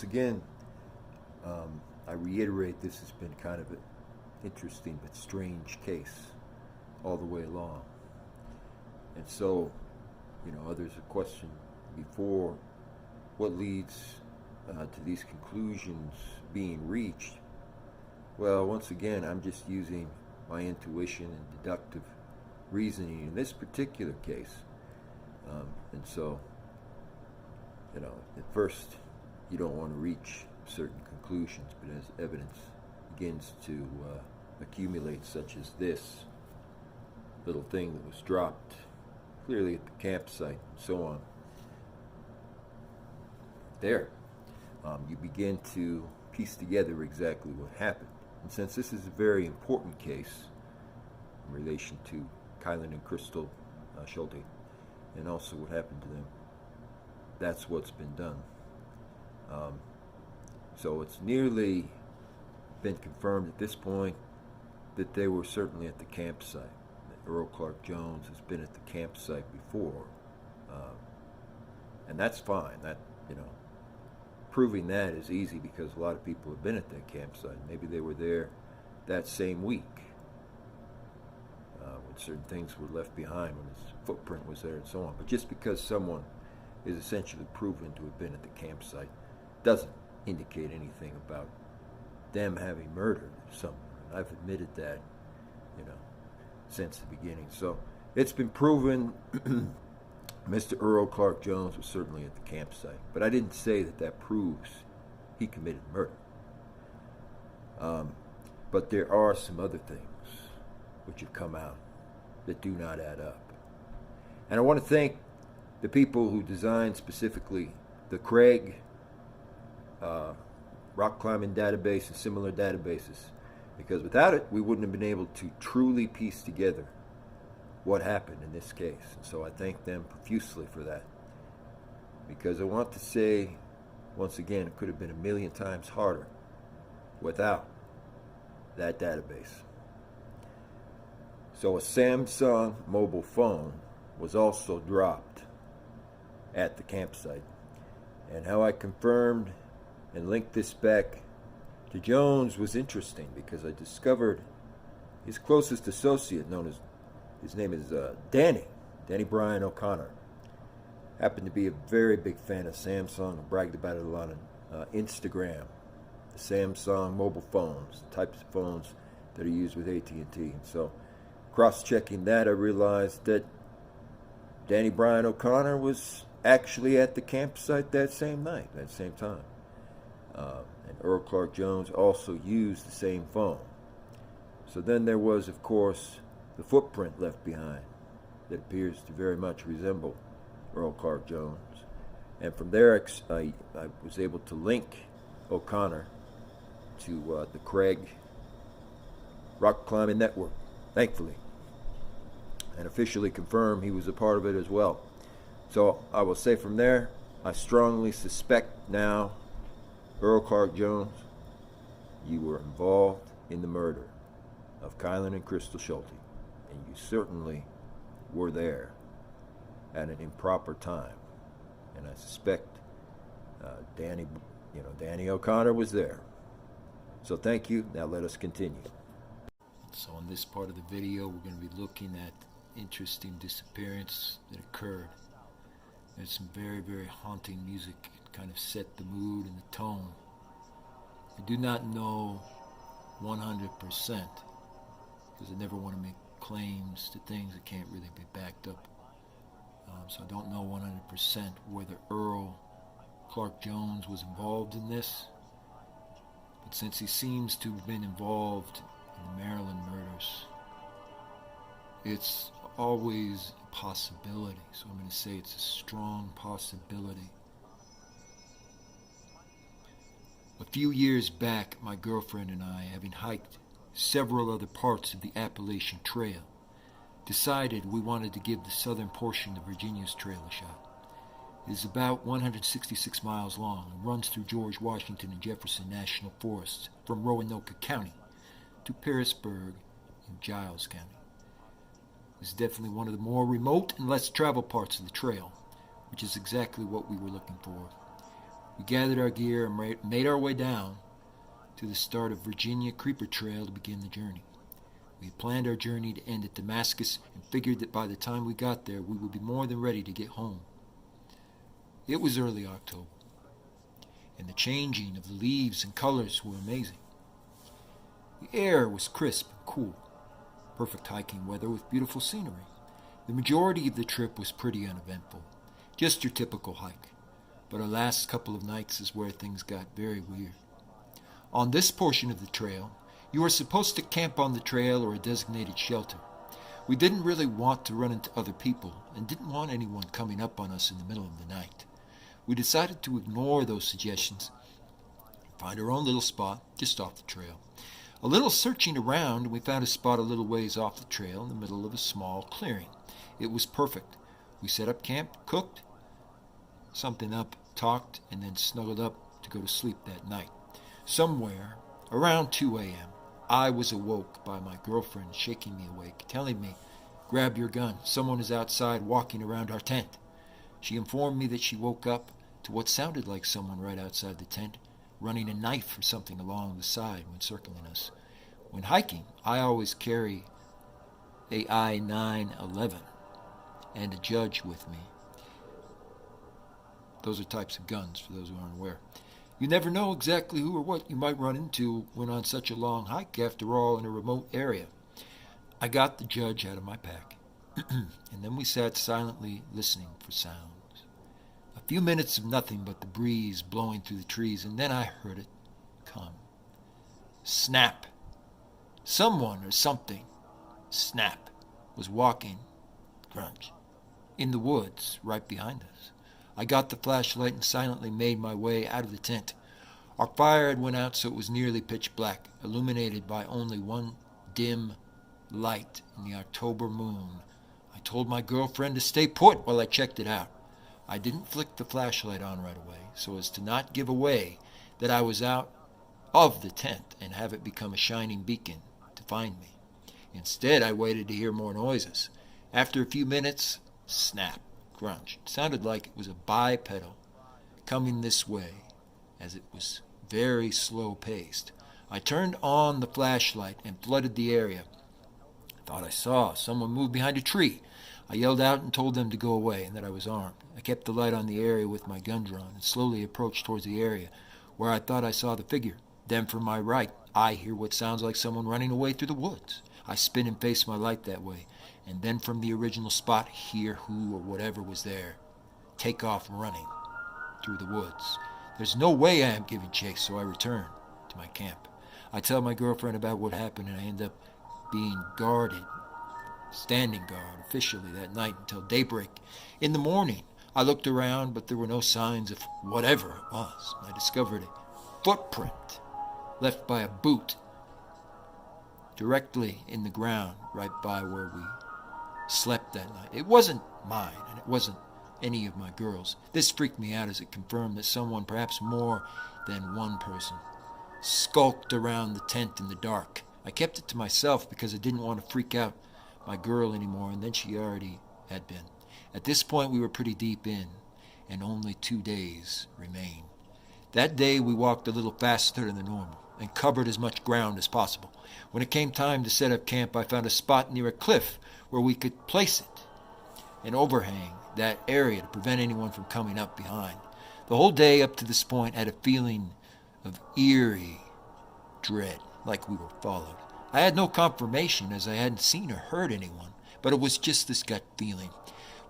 again, I reiterate, this has been kind of an interesting but strange case all the way along. And so, others have questioned before what leads to these conclusions being reached. Well, once again, I'm just using my intuition and deductive reasoning in this particular case. And so, at first, you don't want to reach certain conclusions, but as evidence begins to accumulate, such as this little thing that was dropped clearly at the campsite and so on, you begin to piece together exactly what happened. And since this is a very important case in relation to Kylen and Crystal Schulte, and also what happened to them, that's what's been done. So it's nearly been confirmed at this point that they were certainly at the campsite. That Earl Clark Jones has been at the campsite before, and that's fine. That proving that is easy because a lot of people have been at that campsite. Maybe they were there that same week when certain things were left behind, when his footprint was there and so on. But just because someone is essentially proven to have been at the campsite doesn't indicate anything about them having murdered someone. I've admitted that, since the beginning. So it's been proven Mr. Earl Clark Jones was certainly at the campsite. But I didn't say that proves he committed murder. But there are some other things which have come out that do not add up. And I want to thank the people who designed specifically the Craig rock climbing database and similar databases, because without it we wouldn't have been able to truly piece together what happened in this case. And so I thank them profusely for that, because I want to say once again, it could have been a million times harder without that database. So a Samsung mobile phone was also dropped at the campsite. And how I confirmed and linked this back to Jones was interesting, because I discovered his closest associate, his name is Danny Bryan O'Connor, happened to be a very big fan of Samsung and bragged about it a lot on Instagram. The Samsung mobile phones, the types of phones that are used with AT&T. And so, cross-checking that, I realized that Danny Bryan O'Connor was actually at the campsite that same night, that same time. And Earl Clark Jones also used the same phone. So then there was, of course, the footprint left behind that appears to very much resemble Earl Clark Jones. And from there, I was able to link O'Connor to the Craig Rock Climbing Network, thankfully, and officially confirm he was a part of it as well. So I will say from there, I strongly suspect now, Earl Clark Jones, you were involved in the murder of Kylen and Crystal Schulte, and you certainly were there at an improper time. And I suspect Danny O'Connor was there. So thank you. Now let us continue. So in this part of the video, we're going to be looking at interesting disappearance that occurred. There's some very, very haunting music. It kind of set the mood and the tone. I do not know 100%, because I never want to make claims to things that can't really be backed up. So I don't know 100% whether Earl Clark Jones was involved in this. But since he seems to have been involved in the Maryland murders, it's always a possibility. So I'm going to say it's a strong possibility. A few years back, my girlfriend and I, having hiked several other parts of the Appalachian Trail, decided we wanted to give the southern portion of Virginia's trail a shot. It is about 166 miles long and runs through George Washington and Jefferson National Forests from Roanoke County to Pearisburg in Giles County. It's definitely one of the more remote and less traveled parts of the trail, which is exactly what we were looking for. We gathered our gear and made our way down to the start of Virginia Creeper Trail to begin the journey. We had planned our journey to end at Damascus and figured that by the time we got there, we would be more than ready to get home. It was early October, and the changing of the leaves and colors were amazing. The air was crisp and cool, perfect hiking weather with beautiful scenery. The majority of the trip was pretty uneventful, just your typical hike, but our last couple of nights is where things got very weird. On this portion of the trail, you are supposed to camp on the trail or a designated shelter. We didn't really want to run into other people and didn't want anyone coming up on us in the middle of the night. We decided to ignore those suggestions and find our own little spot just off the trail. A little searching around, and we found a spot a little ways off the trail in the middle of a small clearing. It was perfect. We set up camp, cooked something up, talked, and then snuggled up to go to sleep that night. Somewhere around 2 a.m., I was awoke by my girlfriend shaking me awake, telling me, "Grab your gun. Someone is outside walking around our tent." She informed me that she woke up to what sounded like someone right outside the tent, running a knife or something along the side when circling us. When hiking, I always carry a I-911 and a judge with me. Those are types of guns, for those who aren't aware. You never know exactly who or what you might run into when on such a long hike, after all, in a remote area. I got the judge out of my pack, and then we sat silently listening for sounds. A few minutes of nothing but the breeze blowing through the trees, and then I heard it come. Snap. Someone or something, snap, was walking, crunch, in the woods right behind us. I got the flashlight and silently made my way out of the tent. Our fire had went out, so it was nearly pitch black, illuminated by only one dim light in the October moon. I told my girlfriend to stay put while I checked it out. I didn't flick the flashlight on right away, so as to not give away that I was out of the tent and have it become a shining beacon to find me. Instead, I waited to hear more noises. After a few minutes, snap, crunch. It sounded like it was a bipedal coming this way, as it was very slow-paced. I turned on the flashlight and flooded the area. I thought I saw someone move behind a tree. I yelled out and told them to go away and that I was armed. I kept the light on the area with my gun drawn and slowly approached towards the area where I thought I saw the figure. Then from my right, I hear what sounds like someone running away through the woods. I spin and face my light that way, and then from the original spot, hear who or whatever was there take off running through the woods. There's no way I am giving chase, so I return to my camp. I tell my girlfriend about what happened, and I end up being guarded, standing guard officially that night until daybreak. In the morning, I looked around, but there were no signs of whatever it was. I discovered a footprint left by a boot directly in the ground right by where we slept that night. It wasn't mine, and it wasn't any of my girls. This freaked me out as it confirmed that someone, perhaps more than one person, skulked around the tent in the dark. I kept it to myself because I didn't want to freak out my girl anymore, and then she already had been. At this point, we were pretty deep in, and only 2 days remained. That day, we walked a little faster than normal and covered as much ground as possible. When it came time to set up camp, I found a spot near a cliff where we could place it and overhang that area to prevent anyone from coming up behind. The whole day up to this point had a feeling of eerie dread, like we were followed. I had no confirmation as I hadn't seen or heard anyone, but it was just this gut feeling.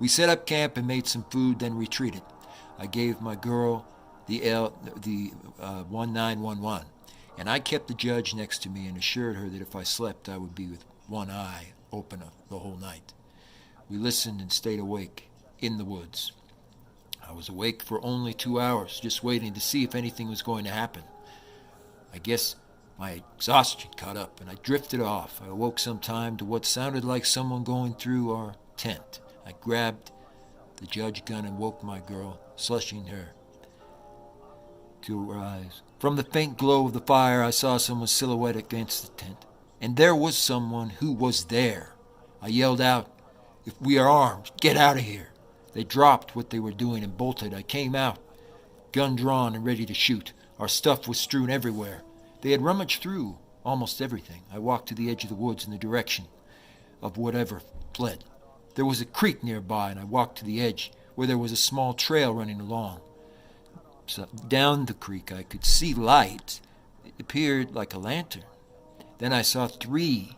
We set up camp and made some food, then retreated. I gave my girl the 1911, and I kept the judge next to me and assured her that if I slept, I would be with one eye open the whole night. We listened and stayed awake in the woods. I was awake for only 2 hours, just waiting to see if anything was going to happen. I guess my exhaustion caught up, and I drifted off. I awoke sometime to what sounded like someone going through our tent. I grabbed the judge gun and woke my girl, slushing her to her eyes. From the faint glow of the fire, I saw someone silhouetted against the tent, and there was someone who was there. I yelled out, "If we are armed, get out of here." They dropped what they were doing and bolted. I came out, gun drawn and ready to shoot. Our stuff was strewn everywhere. They had rummaged through almost everything. I walked to the edge of the woods in the direction of whatever fled. There was a creek nearby, and I walked to the edge where there was a small trail running along. So down the creek I could see light. It appeared like a lantern. Then I saw 3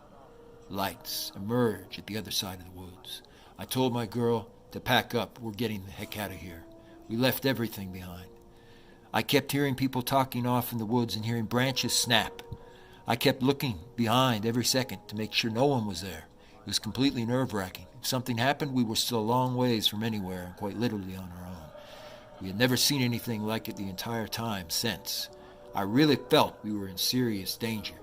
lights emerge at the other side of the woods. I told my girl to pack up. We're getting the heck out of here. We left everything behind. I kept hearing people talking off in the woods and hearing branches snap. I kept looking behind every second to make sure no one was there. It was completely nerve-wracking. If something happened, we were still a long ways from anywhere and quite literally on our own. We had never seen anything like it the entire time since. I really felt we were in serious danger.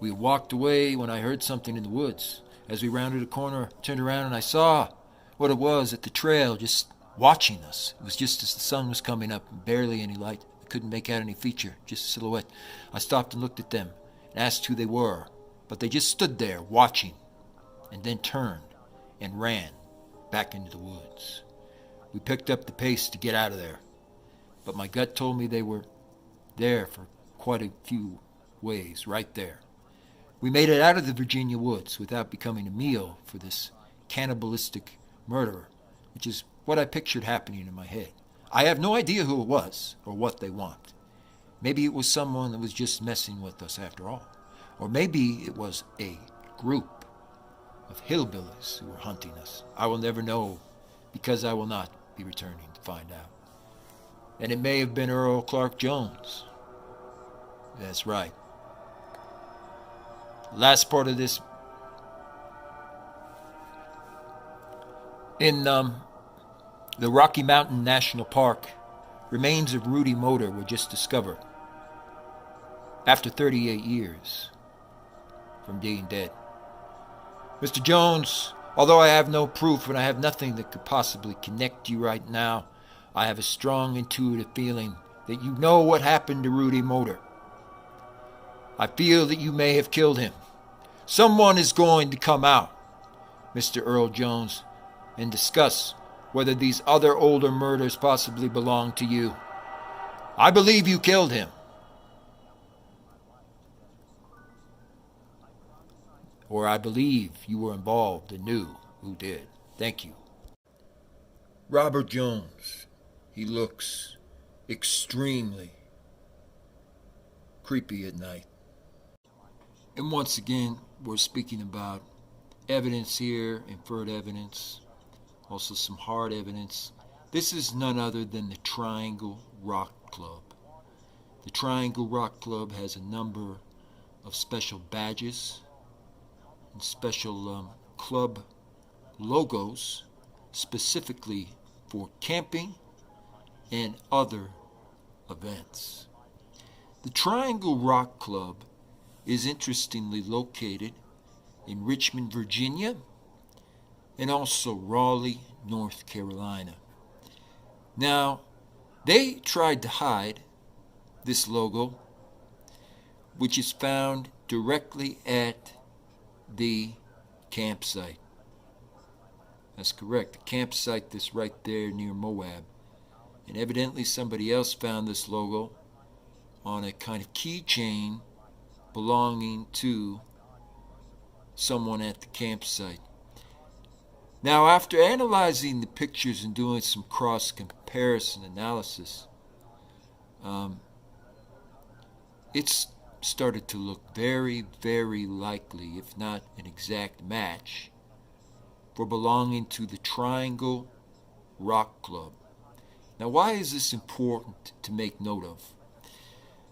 We walked away when I heard something in the woods. As we rounded a corner, I turned around and I saw what it was at the trail, just watching us. It was just as the sun was coming up, and barely any light. I couldn't make out any feature, just a silhouette. I stopped and looked at them and asked who they were, but they just stood there watching and then turned and ran back into the woods. We picked up the pace to get out of there, but my gut told me they were there for quite a few ways, right there. We made it out of the Virginia woods without becoming a meal for this cannibalistic murderer, which is what I pictured happening in my head. I have no idea who it was or what they want. Maybe it was someone that was just messing with us after all. Or maybe it was a group of hillbillies who were hunting us. I will never know, because I will not be returning to find out. And it may have been Earl Clark Jones. That's right. Last part of this. In the Rocky Mountain National Park, remains of Rudy Motor were just discovered after 38 years from being dead. Mr. Jones, although I have no proof and I have nothing that could possibly connect you right now, I have a strong intuitive feeling that you know what happened to Rudy Motor. I feel that you may have killed him. Someone is going to come out, Mr. Earl Jones, and discuss whether these other older murders possibly belong to you. I believe you killed him. Or I believe you were involved and knew who did. Thank you. Robert Jones. He looks extremely creepy at night. And once again, we're speaking about evidence here, inferred evidence, also some hard evidence. This is none other than the Triangle Rock Club. The Triangle Rock Club has a number of special badges and special club logos specifically for camping and other events. The Triangle Rock Club is interestingly located in Richmond, Virginia, and also Raleigh, North Carolina. Now, they tried to hide this logo, which is found directly at the campsite. That's correct, the campsite that's right there near Moab. And evidently somebody else found this logo on a kind of keychain belonging to someone at the campsite. Now, after analyzing the pictures and doing some cross-comparison analysis, it's started to look very, very likely, if not an exact match, for belonging to the Triangle Rock Club. Now, why is this important to make note of?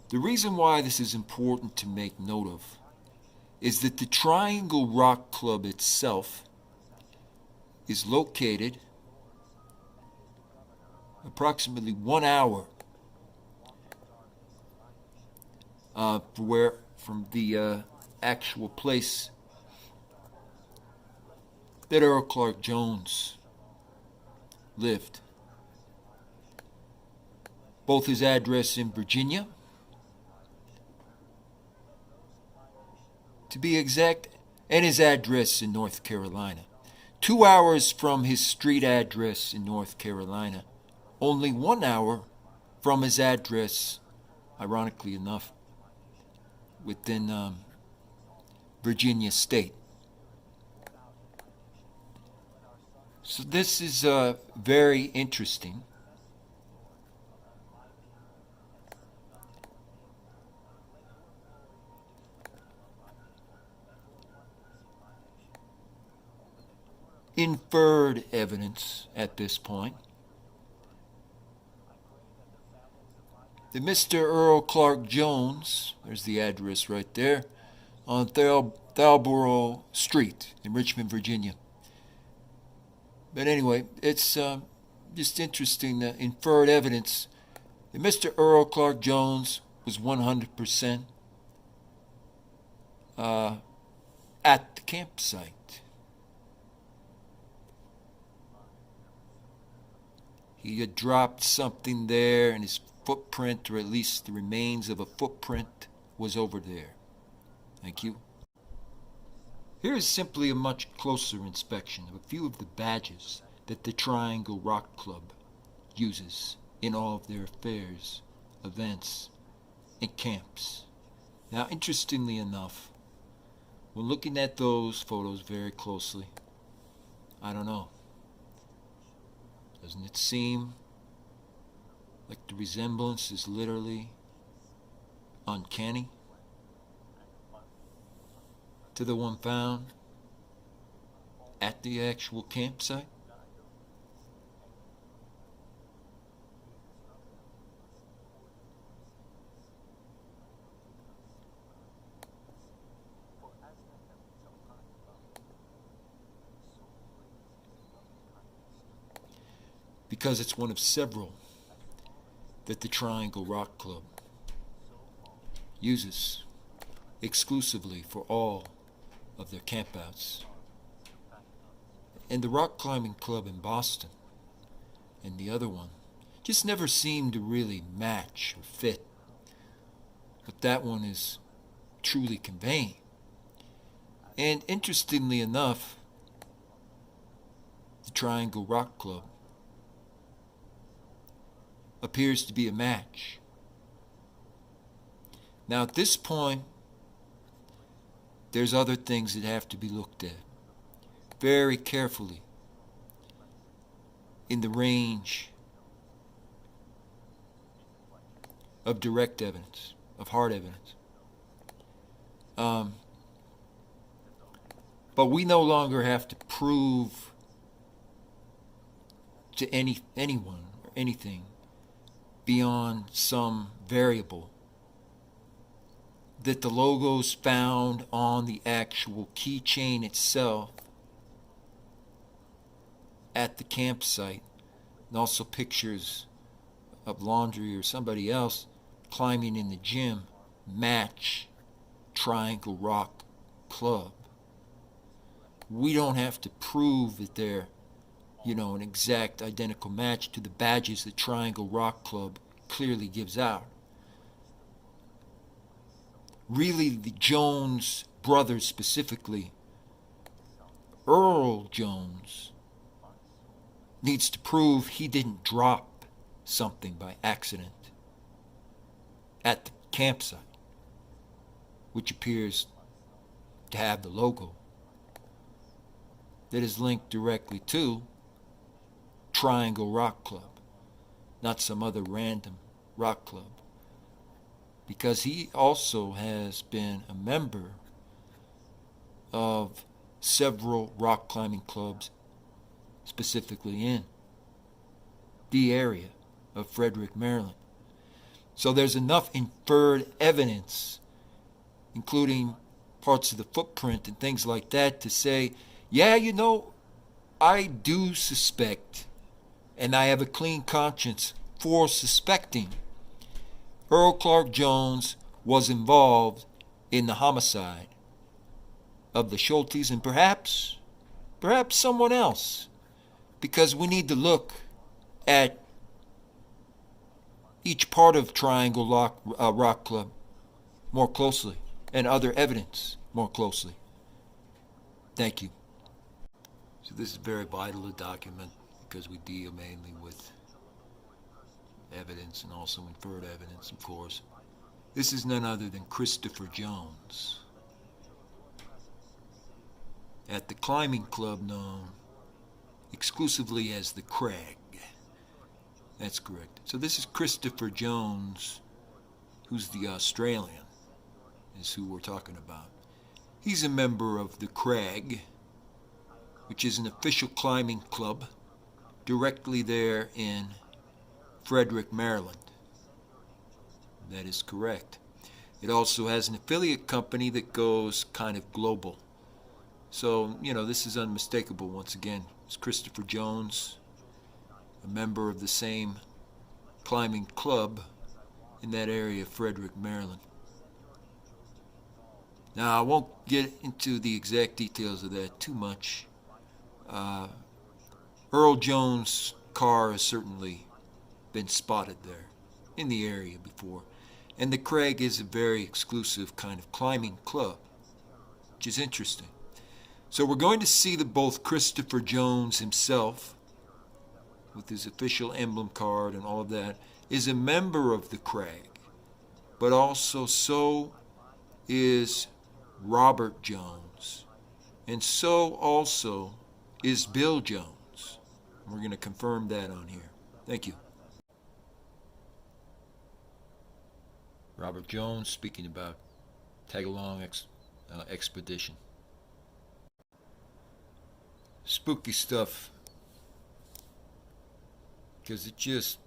The reason why this is important to make note of is that the Triangle Rock Club itself is located approximately 1 hour from the actual place that Earl Clark Jones lived. Both his address in Virginia, to be exact, and his address in North Carolina. 2 hours from his street address in North Carolina only 1 hour from his address, ironically enough, within Virginia State. So this is very interesting. Inferred evidence at this point. The Mr. Earl Clark Jones, there's the address right there, on Thalboro Street in Richmond, Virginia. But anyway, it's just interesting that inferred evidence that Mr. Earl Clark Jones was 100% at the campsite. He had dropped something there, and his footprint, or at least the remains of a footprint, was over there. Thank you. Here is simply a much closer inspection of a few of the badges that the Triangle Rock Club uses in all of their affairs, events, and camps. Now, interestingly enough, when looking at those photos very closely, I don't know, doesn't it seem like the resemblance is literally uncanny to the one found at the actual campsite? Because it's one of several that the Triangle Rock Club uses exclusively for all of their campouts. And the Rock Climbing Club in Boston and the other one just never seemed to really match or fit what that one is truly conveying. And interestingly enough, the Triangle Rock Club appears to be a match. Now at this point, there's other things that have to be looked at very carefully in the range of direct evidence, of hard evidence. But we no longer have to prove to anyone or anything beyond some variable that the logos found on the actual keychain itself at the campsite, and also pictures of Laundry or somebody else climbing in the gym, match Triangle Rock Club. We don't have to prove that they're an exact identical match to the badges that Triangle Rock Club clearly gives out. Really, the Jones brothers specifically, Earl Jones, needs to prove he didn't drop something by accident at the campsite, which appears to have the logo that is linked directly to Triangle Rock Club, not some other random rock club, because he also has been a member of several rock climbing clubs, specifically in the area of Frederick, Maryland. So there's enough inferred evidence, including parts of the footprint and things like that, to say, yeah, I do suspect, and I have a clean conscience for suspecting, Earl Clark Jones was involved in the homicide of the Schultes, and perhaps someone else, because we need to look at each part of Triangle Rock Club more closely, and other evidence more closely. Thank you. So this is very vital, a document, because we deal mainly with evidence and also inferred evidence, of course. This is none other than Christopher Jones at the climbing club known exclusively as the Crag. That's correct. So this is Christopher Jones, who's the Australian, is who we're talking about. He's a member of the Crag, which is an official climbing club directly there in Frederick, Maryland. That is correct. It also has an affiliate company that goes kind of global. So, this is unmistakable once again. It's Christopher Jones, a member of the same climbing club in that area of Frederick, Maryland. Now, I won't get into the exact details of that too much. Earl Jones' car has certainly been spotted there in the area before. And the Crag is a very exclusive kind of climbing club, which is interesting. So we're going to see that both Christopher Jones himself, with his official emblem card and all of that, is a member of the Crag. But also so is Robert Jones. And so also is Bill Jones. We're going to confirm that on here. Thank you. Robert Jones speaking about tag-along expedition. Spooky stuff, because it just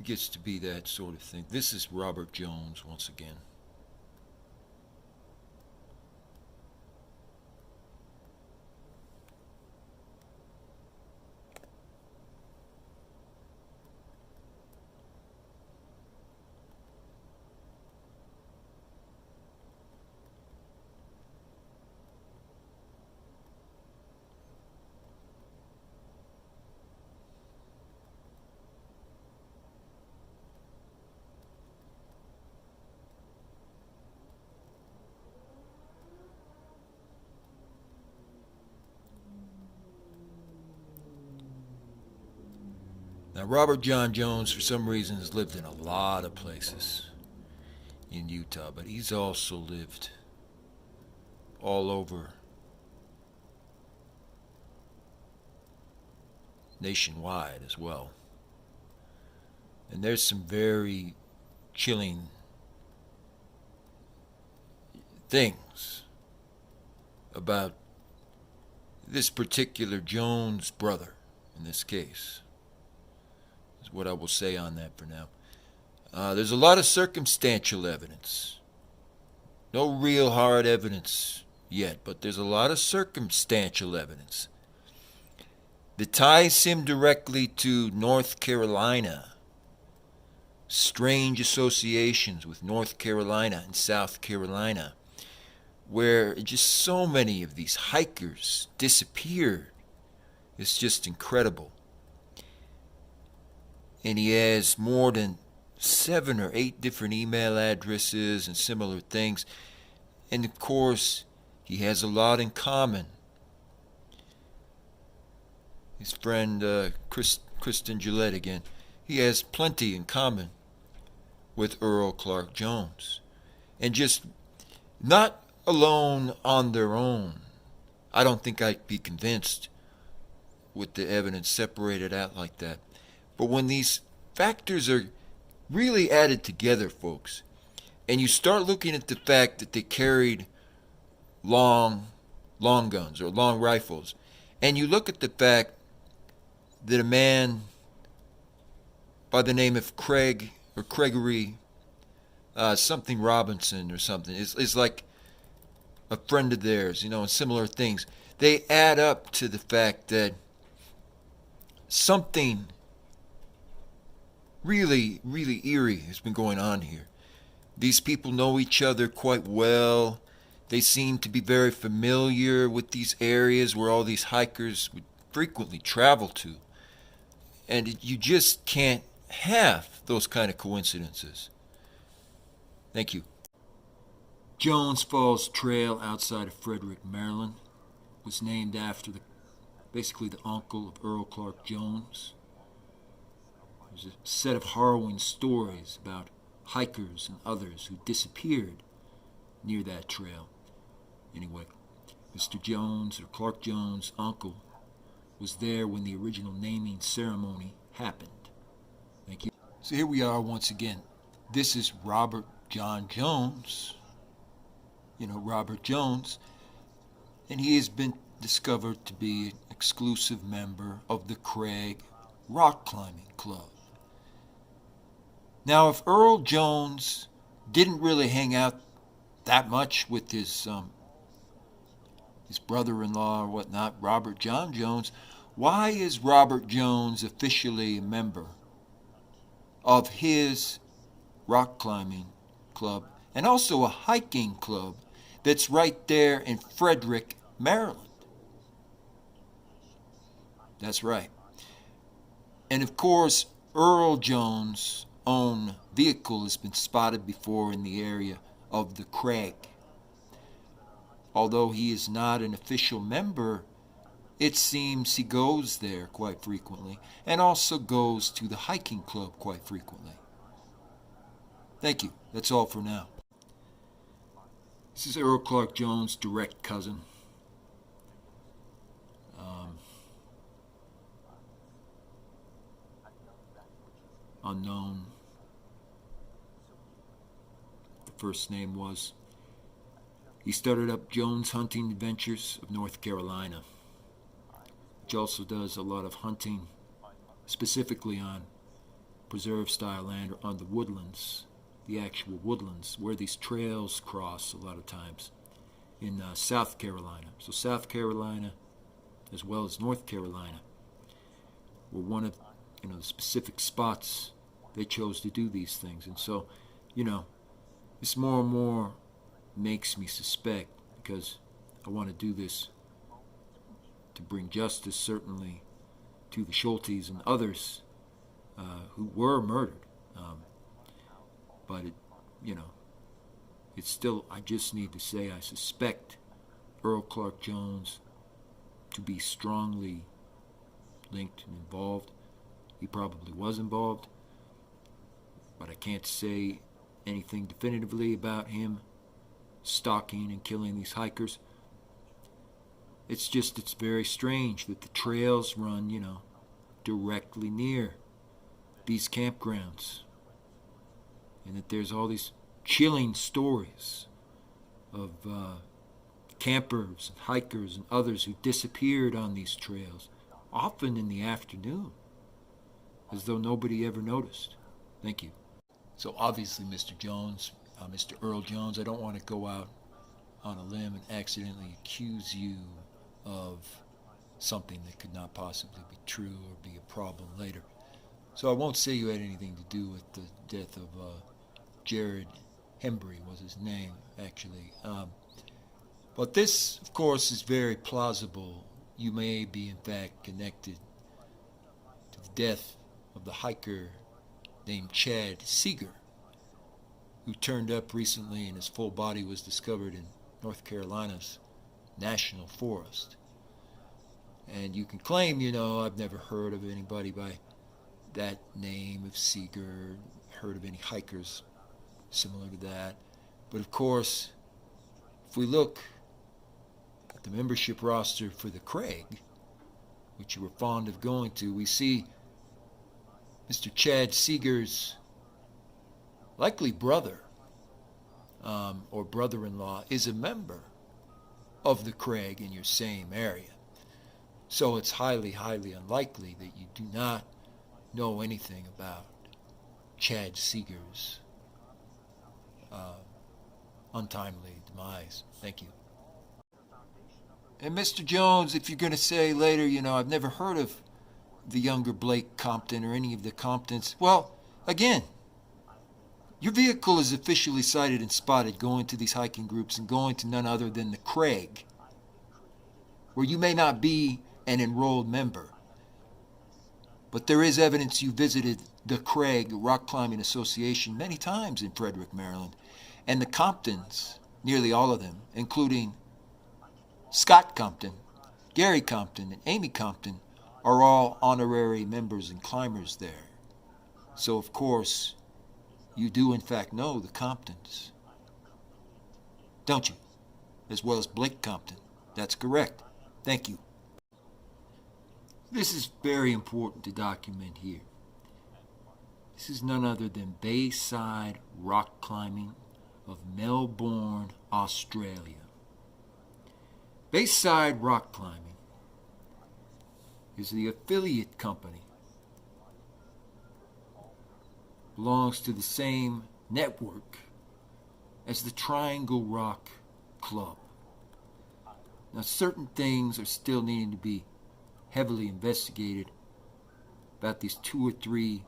gets to be that sort of thing. This is Robert Jones once again. Now, Robert John Jones, for some reason, has lived in a lot of places in Utah, but he's also lived all over nationwide as well. And there's some very chilling things about this particular Jones brother in this case. Is what I will say on that for now. There's a lot of circumstantial evidence. No real hard evidence yet, but there's a lot of circumstantial evidence that ties him directly to North Carolina. Strange associations with North Carolina and South Carolina, where just so many of these hikers disappeared. It's just incredible. And he has more than 7 or 8 different email addresses and similar things. And of course, he has a lot in common. His friend Kristen Gillette again. He has plenty in common with Earl Clark Jones. And just not alone on their own. I don't think I'd be convinced with the evidence separated out like that. But when these factors are really added together, folks, and you start looking at the fact that they carried long guns or long rifles, and you look at the fact that a man by the name of Craig or Gregory something Robinson or something is like a friend of theirs, and similar things, they add up to the fact that something really, really eerie has been going on here. These people know each other quite well. They seem to be very familiar with these areas where all these hikers would frequently travel to. And you just can't have those kind of coincidences. Thank you. Jones Falls Trail outside of Frederick, Maryland was named after basically the uncle of Earl Clark Jones. There's a set of harrowing stories about hikers and others who disappeared near that trail. Anyway, Mr. Jones, or Clark Jones' uncle, was there when the original naming ceremony happened. Thank you. So here we are once again. This is Robert John Jones. Robert Jones. And he has been discovered to be an exclusive member of the Craig Rock Climbing Club. Now, if Earl Jones didn't really hang out that much with his brother-in-law or whatnot, Robert John Jones, why is Robert Jones officially a member of his rock climbing club and also a hiking club that's right there in Frederick, Maryland? That's right. And of course, Earl Jones' own vehicle has been spotted before in the area of the Craig. Although he is not an official member, it seems he goes there quite frequently and also goes to the hiking club quite frequently. Thank you. That's all for now. This is Earl Clark Jones' direct cousin. Unknown. The first name was. He started up Jones Hunting Adventures of North Carolina, which also does a lot of hunting, specifically on preserve-style land or on the woodlands, the actual woodlands, where these trails cross a lot of times in South Carolina. So South Carolina, as well as North Carolina, were one of the specific spots they chose to do these things. And so, this more and more makes me suspect, because I want to do this to bring justice, certainly, to the Schultes and others who were murdered. But it's still, I just need to say, I suspect Earl Clark Jones to be strongly linked and involved. He probably was involved, but I can't say anything definitively about him stalking and killing these hikers. It's very strange that the trails run, directly near these campgrounds, and that there's all these chilling stories of campers and hikers and others who disappeared on these trails, often in the afternoon, as though nobody ever noticed. Thank you. So obviously, Mr. Jones, Mr. Earl Jones, I don't want to go out on a limb and accidentally accuse you of something that could not possibly be true or be a problem later. So I won't say you had anything to do with the death of Jared Hembry was his name, actually. But this, of course, is very plausible. You may be, in fact, connected to the death of the hiker named Chad Seeger, who turned up recently and his full body was discovered in North Carolina's National Forest. And you can claim, I've never heard of anybody by that name of Seeger, heard of any hikers similar to that. But of course, if we look at the membership roster for the Craig, which you were fond of going to, we see Mr. Chad Seeger's likely brother or brother-in-law is a member of the Craig in your same area. So it's highly, highly unlikely that you do not know anything about Chad Seeger's untimely demise. Thank you. And Mr. Jones, if you're going to say later, I've never heard of the younger Blake Compton or any of the Comptons, well, again, your vehicle is officially sighted and spotted going to these hiking groups and going to none other than the Craig, where you may not be an enrolled member, but there is evidence you visited the Craig Rock Climbing Association many times in Frederick, Maryland, and the Comptons, nearly all of them, including Scott Compton, Gary Compton, and Amy Compton, are all honorary members and climbers there. So, of course, you do in fact know the Comptons, don't you? As well as Blake Compton. That's correct. Thank you. This is very important to document here. This is none other than Bayside Rock Climbing of Melbourne, Australia. Bayside Rock Climbing is the affiliate company. Belongs to the same network as the Triangle Rock Club. Now, certain things are still needing to be heavily investigated about these 2 or 3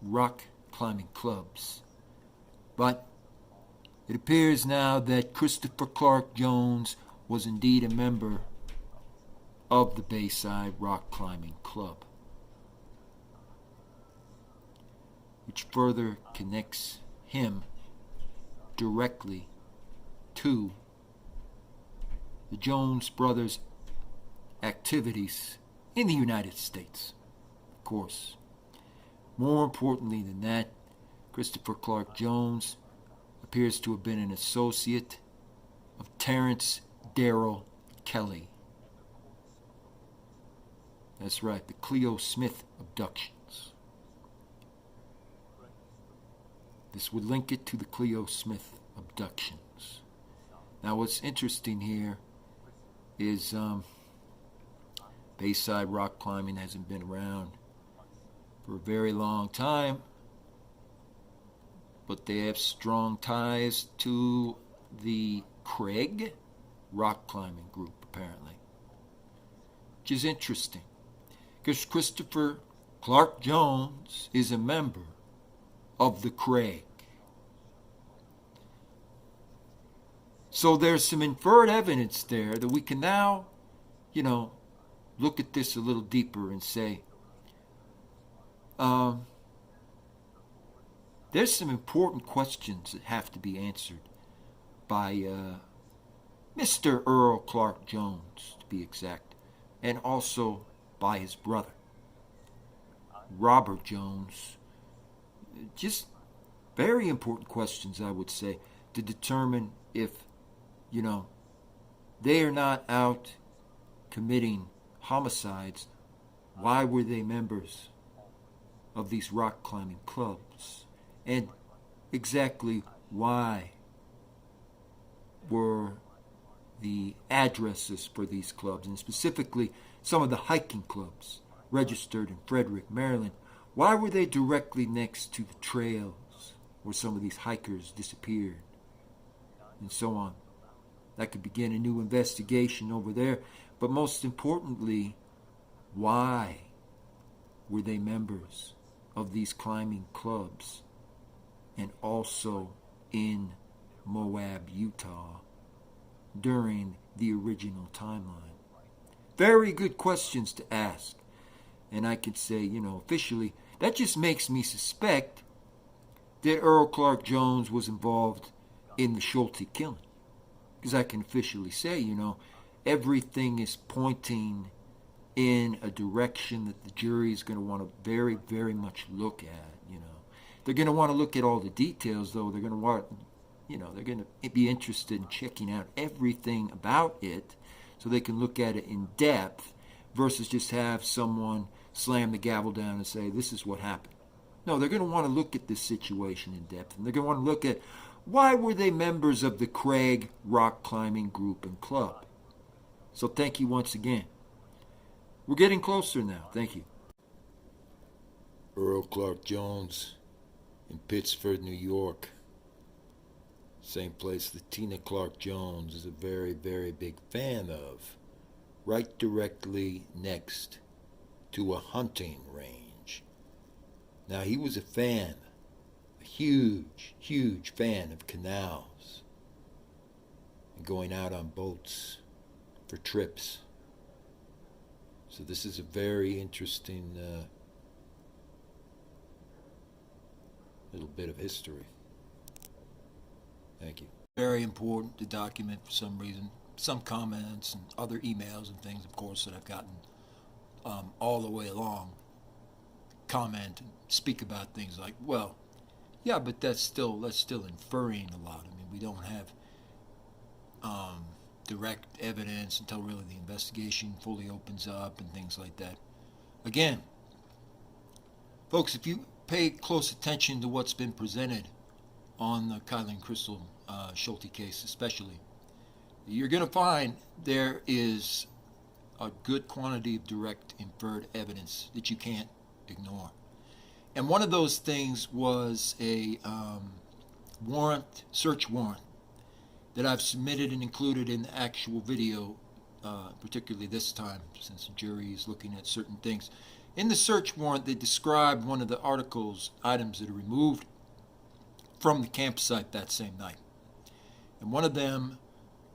rock climbing clubs. But it appears now that Christopher Clark Jones was indeed a member of the Bayside Rock Climbing Club, which further connects him directly to the Jones brothers' activities in the United States, of course. More importantly than that, Christopher Clark Jones appears to have been an associate of Terrence Darrell Kelly. That's right, the Cleo Smith abductions. This would link it to the Cleo Smith abductions. Now, what's interesting here is Bayside Rock Climbing hasn't been around for a very long time, but they have strong ties to the Craig Rock Climbing Group, apparently, which is interesting because Christopher Clark Jones is a member of the Craig. So there's some inferred evidence there that we can now, look at this a little deeper and say, there's some important questions that have to be answered by Mr. Earl Clark Jones, to be exact, and also by his brother, Robert Jones. Just very important questions, I would say, to determine if, they are not out committing homicides. Why were they members of these rock climbing clubs? And exactly why were the addresses for these clubs, and specifically some of the hiking clubs registered in Frederick, Maryland, why were they directly next to the trails where some of these hikers disappeared, and so on? That could begin a new investigation over there. But most importantly, why were they members of these climbing clubs and also in Moab, Utah during the original timeline? Very good questions to ask. And I could say, officially, that just makes me suspect that Earl Clark Jones was involved in the Schulte killing. Because I can officially say, everything is pointing in a direction that the jury is going to want to very, very much look at, They're going to want to look at all the details, though. They're going to want, they're going to be interested in checking out everything about it so they can look at it in depth versus just have someone slam the gavel down and say, this is what happened. No, they're going to want to look at this situation in depth, and they're going to want to look at why were they members of the Craig Rock Climbing Group and Club. So thank you once again. We're getting closer now. Thank you. Earl Clark Jones in Pittsford, New York. Same place that Tina Clark Jones is a very, very big fan of. Right directly next to a hunting range. Now, he was a fan, a huge, huge fan of canals and going out on boats for trips. So this is a very interesting little bit of history. Thank you. Very important to document for some reason. Some comments and other emails and things, of course, that I've gotten all the way along. comment and speak about things like, well, yeah, but that's still inferring a lot. I mean, we don't have direct evidence until really the investigation fully opens up and things like that. Again, folks, if you pay close attention to what's been presented on the Kylen and Crystal Schulte case especially, you're going to find there is a good quantity of direct inferred evidence that you can't ignore. And one of those things was a search warrant, that I've submitted and included in the actual video, particularly this time, since the jury is looking at certain things. In the search warrant, they described one of the items that are removed from the campsite that same night. And one of them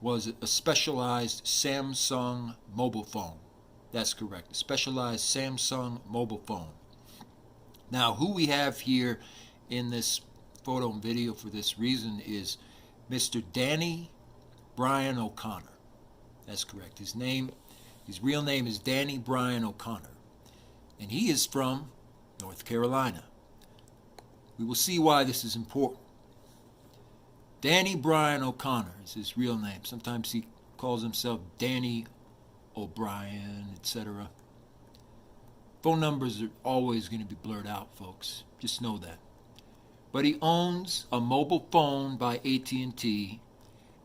was a specialized Samsung mobile phone. That's correct, a specialized Samsung mobile phone. Now, who we have here in this photo and video for this reason is Mr. Bryan O'Connor. That's correct. His real name is Bryan O'Connor, and he is from North Carolina. We will see why this is important. Bryan O'Connor is his real name. Sometimes he calls himself Danny O'Brien, etc. Phone numbers are always going to be blurred out, folks. Just know that. But he owns a mobile phone by AT&T,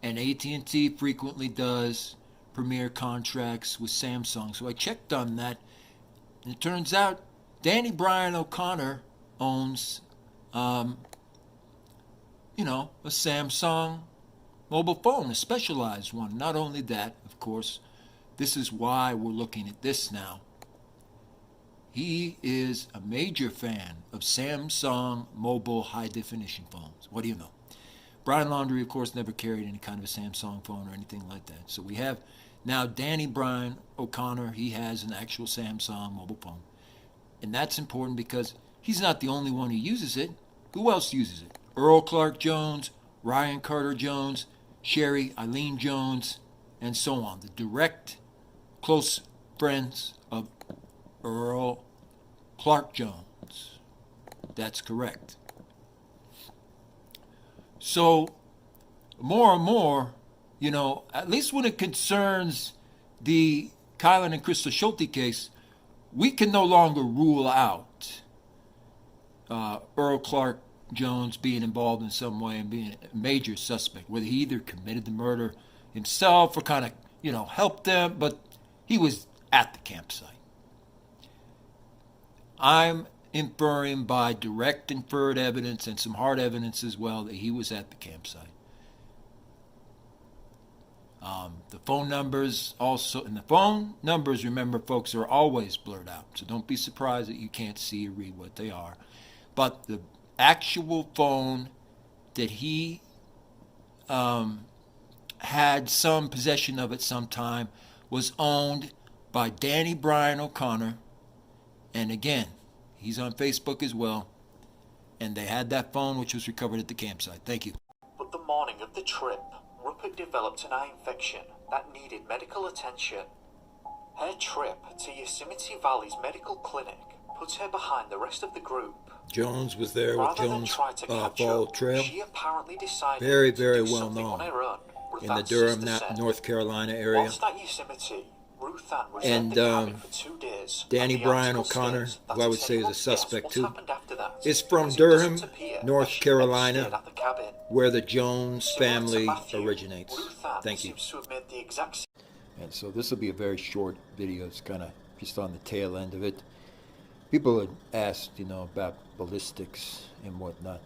and AT&T frequently does premier contracts with Samsung. So I checked on that, and it turns out Bryan O'Connor owns, a Samsung mobile phone, a specialized one. Not only that, of course, this is why we're looking at this now. He is a major fan of Samsung mobile high-definition phones. What do you know? Brian Laundrie, of course, never carried any kind of a Samsung phone or anything like that. So we have now Bryan O'Connor. He has an actual Samsung mobile phone. And that's important because he's not the only one who uses it. Who else uses it? Earl Clark Jones, Ryan Carter Jones, Sherry Eileen Jones, and so on. The direct, close friends of Earl Clark Jones. That's correct. So, more and more, at least when it concerns the Kylen and Crystal Schulte case, we can no longer rule out Earl Clark Jones being involved in some way and being a major suspect, whether he either committed the murder himself or kind of, helped them, but he was at the campsite. I'm inferring by direct inferred evidence and some hard evidence as well that he was at the campsite. The phone numbers also, and the phone numbers, remember, folks, are always blurred out. So don't be surprised that you can't see or read what they are. But the actual phone that he had some possession of at some time was owned by Bryan O'Connor. And again, he's on Facebook as well. And they had that phone, which was recovered at the campsite. Thank you. But the morning of the trip, Rupert developed an eye infection that needed medical attention. Her trip to Yosemite Valley's medical clinic put her behind the rest of the group. Jones was there with Rather than Jones try to catch Fall up, Trail. she apparently decided Very, to very do well something known on her own, in the Ruth Durham, Ann's sister said. North Carolina area. Whilst at Yosemite, Ruth Ann was And at the cabin for 2 days. Bryan The O'Connor, article who I would states say is a that anyone suspect guess too, what happened after that, is from as it Durham, doesn't appear North that she Carolina, stayed at the cabin. where the Jones Similar to family Matthew, originates. Ruth Ann Thank you. seems to have made the exact And so this will be a very short video. It's kind of just on the tail end of it. People had asked, about ballistics and whatnot.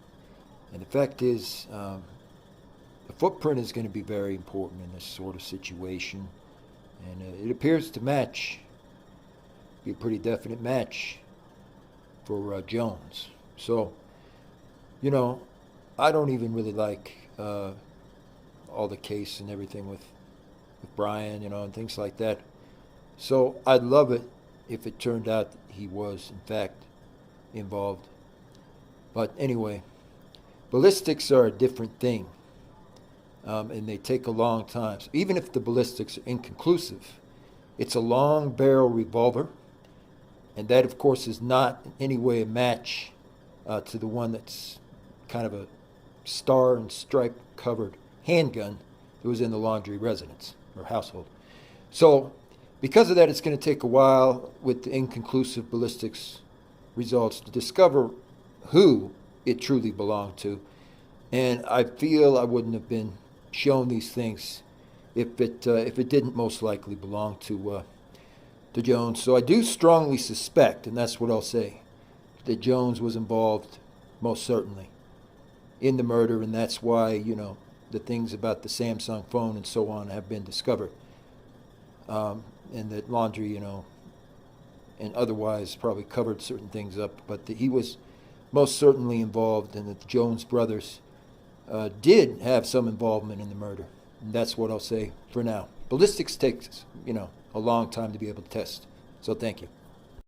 And the fact is, the footprint is going to be very important in this sort of situation. And it appears to be a pretty definite match for Jones. So, I don't even really like all the case and everything with Brian, and things like that. So I'd love it if it turned out that he was, in fact, involved. But anyway, ballistics are a different thing, and they take a long time. So even if the ballistics are inconclusive, it's a long barrel revolver, And that, of course, is not in any way a match to the one that's kind of a star and stripe covered handgun that was in the Laundrie residence or household. So because of that, it's going to take a while with the inconclusive ballistics results to discover who it truly belonged to. And I feel I wouldn't have been shown these things if it didn't most likely belong to Jones. So I do strongly suspect, and that's what I'll say, that Jones was involved most certainly in the murder, and that's why, you know, the things about the Samsung phone and so on have been discovered. And that Laundrie, you know, and otherwise probably covered certain things up, but that he was most certainly involved, and that the Jones brothers did have some involvement in the murder. And that's what I'll say for now. Ballistics takes, you know, a long time to be able to test. So thank you.